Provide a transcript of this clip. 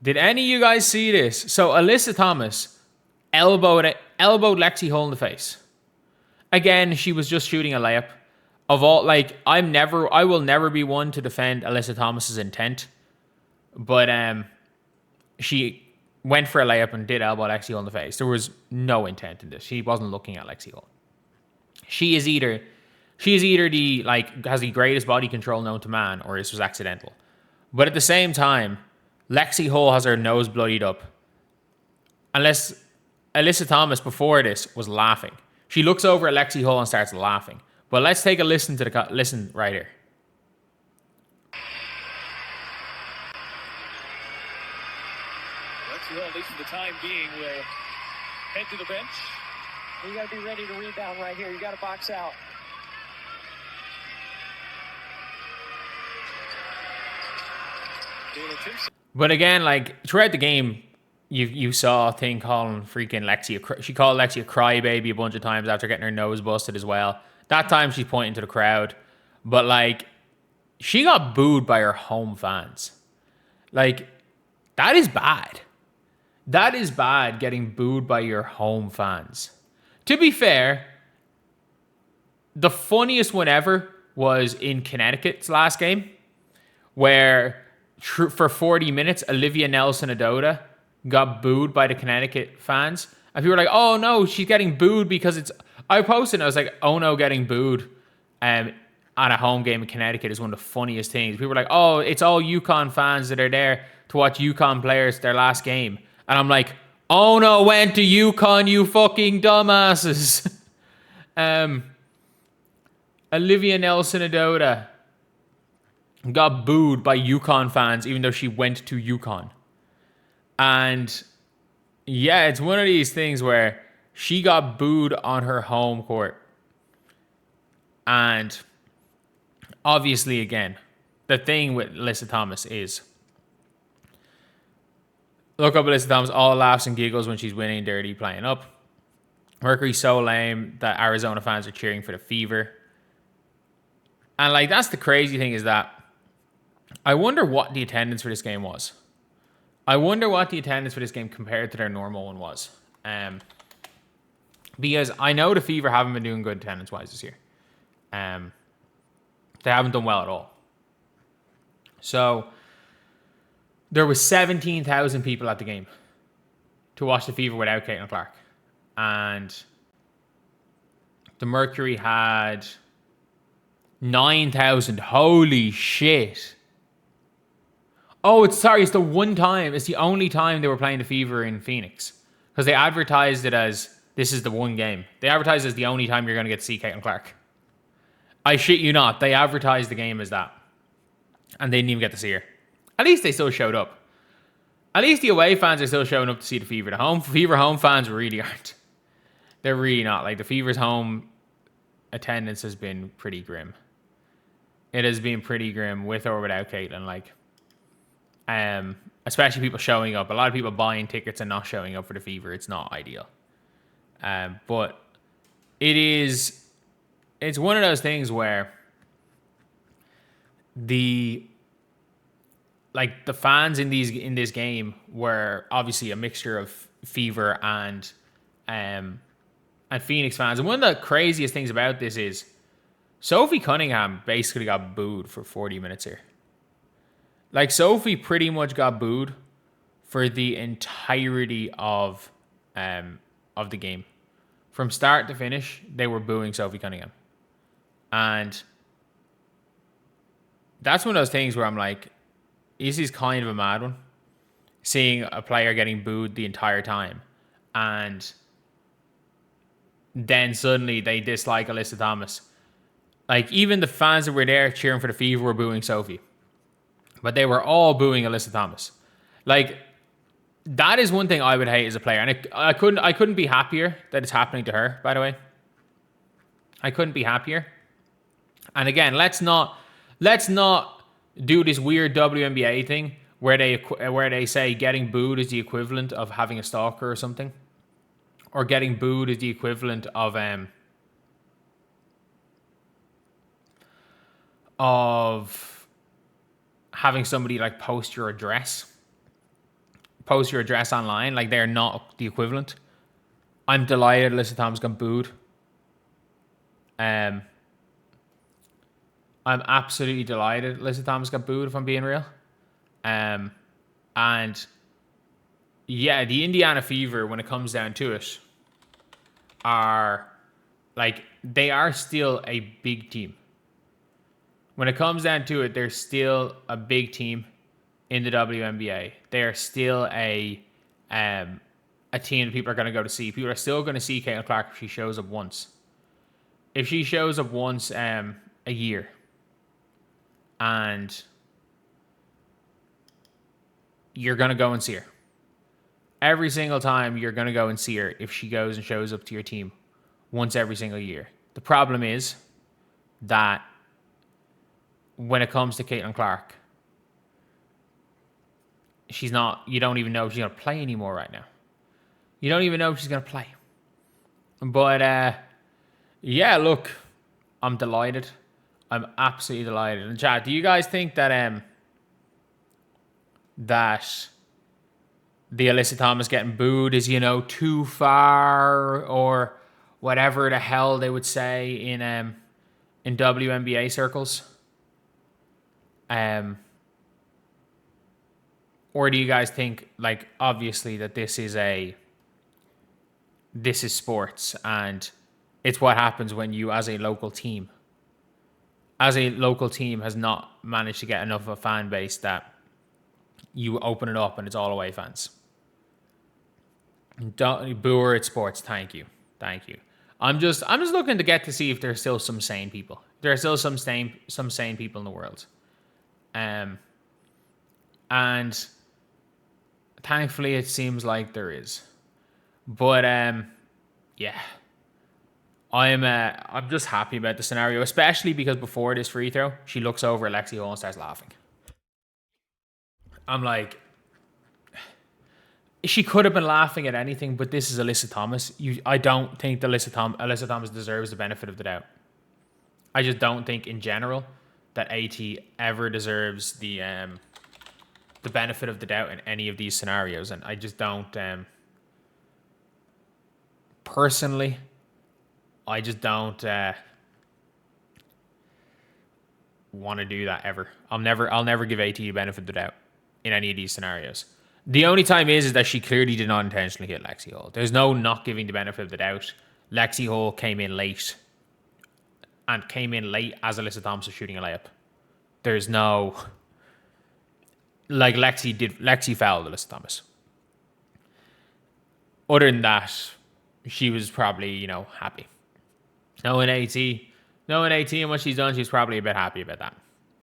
Did any of you guys see this? So Alyssa Thomas elbowed Lexie Hull in the face. Again, she was just shooting a layup. Of all, like, I will never be one to defend Alyssa Thomas's intent, but she went for a layup and did elbow Lexie Hull in the face. There was no intent in this. She wasn't looking at Lexie Hull. She is either the, like, has the greatest body control known to man, or this was accidental. But at the same time, Lexie Hull has her nose bloodied up. Unless Alyssa Thomas before this was laughing. She looks over at Lexie Hull and starts laughing. But let's take a listen to the listen right here. Lexie Hull, at least for the time being, will head to the bench. You got to be ready to rebound right here. You got to box out. But again, like, throughout the game, you saw a thing calling freaking Lexie. She called Lexie a crybaby a bunch of times after getting her nose busted as well. That time she's pointing to the crowd. But, like, she got booed by her home fans. Like, that is bad. That is bad, getting booed by your home fans. To be fair, the funniest one ever was in Connecticut's last game, where for 40 minutes, Olivia Nelson-Ododa got booed by the Connecticut fans. And people were like, oh no, she's getting booed because it's... I posted and I was like, oh no, getting booed on a home game in Connecticut is one of the funniest things. People were like, oh, it's all UConn fans that are there to watch UConn players their last game. And I'm like, oh no, went to UConn, you fucking dumbasses. Olivia Nelson-Ododa got booed by UConn fans even though she went to UConn. And yeah, it's one of these things where she got booed on her home court. And obviously, again, the thing with Alyssa Thomas is, look up Alyssa Thomas, all laughs and giggles when she's winning dirty, playing up. Mercury's so lame that Arizona fans are cheering for the Fever. And, like, that's the crazy thing, is that I wonder what the attendance for this game was. I wonder what the attendance for this game compared to their normal one was. Because I know the Fever haven't been doing good attendance-wise this year. They haven't done well at all. So there was 17,000 people at the game to watch the Fever without Caitlin Clark. And the Mercury had 9,000. Holy shit. Oh, it's the one time. It's the only time they were playing the Fever in Phoenix. Because they advertised it as, this is the one game. They advertised it as the only time you're going to get to see Caitlin Clark. I shit you not. They advertised the game as that. And they didn't even get to see her. At least they still showed up. At least the away fans are still showing up to see the Fever. The Fever home fans really aren't. They're really not. Like, the Fever's home attendance has been pretty grim. It has been pretty grim with or without Caitlin. Like, especially people showing up. A lot of people buying tickets and not showing up for the Fever. It's not ideal. But it's one of those things where the fans in this game were obviously a mixture of Fever and Phoenix fans. And one of the craziest things about this is Sophie Cunningham basically got booed for 40 minutes here. Like, Sophie pretty much got booed for the entirety of the game. From start to finish, they were booing Sophie Cunningham. And that's one of those things where I'm like, this is kind of a mad one. Seeing a player getting booed the entire time. And then suddenly they dislike Alyssa Thomas. Like, even the fans that were there cheering for the Fever were booing Sophie. But they were all booing Alyssa Thomas. Like, that is one thing I would hate as a player. And I couldn't be happier that it's happening to her, by the way. I couldn't be happier. And again, let's not do this weird WNBA thing where they say getting booed is the equivalent of having a stalker or something. Or getting booed is the equivalent of having somebody, like, post your address. post your address online. Like, they're not the equivalent. I'm delighted Alyssa Thomas got booed. I'm absolutely delighted Alyssa Thomas got booed, if I'm being real. And yeah, the Indiana Fever, when it comes down to it, are like, they are still a big team. When it comes down to it, they're still a big team in the WNBA. They are still a team that people are going to go to see. People are still going to see Caitlin Clark if she shows up once. If she shows up once a year, and you're going to go and see her. Every single time you're going to go and see her if she goes and shows up to your team once every single year. The problem is that when it comes to Caitlin Clark, she's not, you don't even know if she's going to play anymore right now. You don't even know if she's going to play. But, yeah, look, I'm delighted. I'm absolutely delighted. And chat, do you guys think that that the Alyssa Thomas getting booed is, too far, or whatever the hell they would say in WNBA circles? Or do you guys think, like, obviously that this is sports, and it's what happens when you, as a local team has not managed to get enough of a fan base that you open it up and it's all away fans? Don't boo her at sports. Thank you. I'm just looking to get to see if there's still some sane people. There are still some sane people in the world. And thankfully it seems like there is. But yeah. I'm just happy about the scenario, especially because before this free throw, she looks over at Lexie Hall and starts laughing. I'm like, she could have been laughing at anything, but this is Alyssa Thomas. I don't think that Alyssa Thomas deserves the benefit of the doubt. I just don't think in general that AT ever deserves the benefit of the doubt in any of these scenarios, and I just don't. Personally, I just don't want to do that ever. I'll never give AT the benefit of the doubt in any of these scenarios. The only time is that she clearly did not intentionally hit Lexie Hall. There's no not giving the benefit of the doubt. Lexie Hall came in late as Alyssa Thomas was shooting a layup. There's no, like, Lexie fouled Alyssa Thomas. Other than that, she was probably, happy. Knowing AT and what she's done, she's probably a bit happy about that.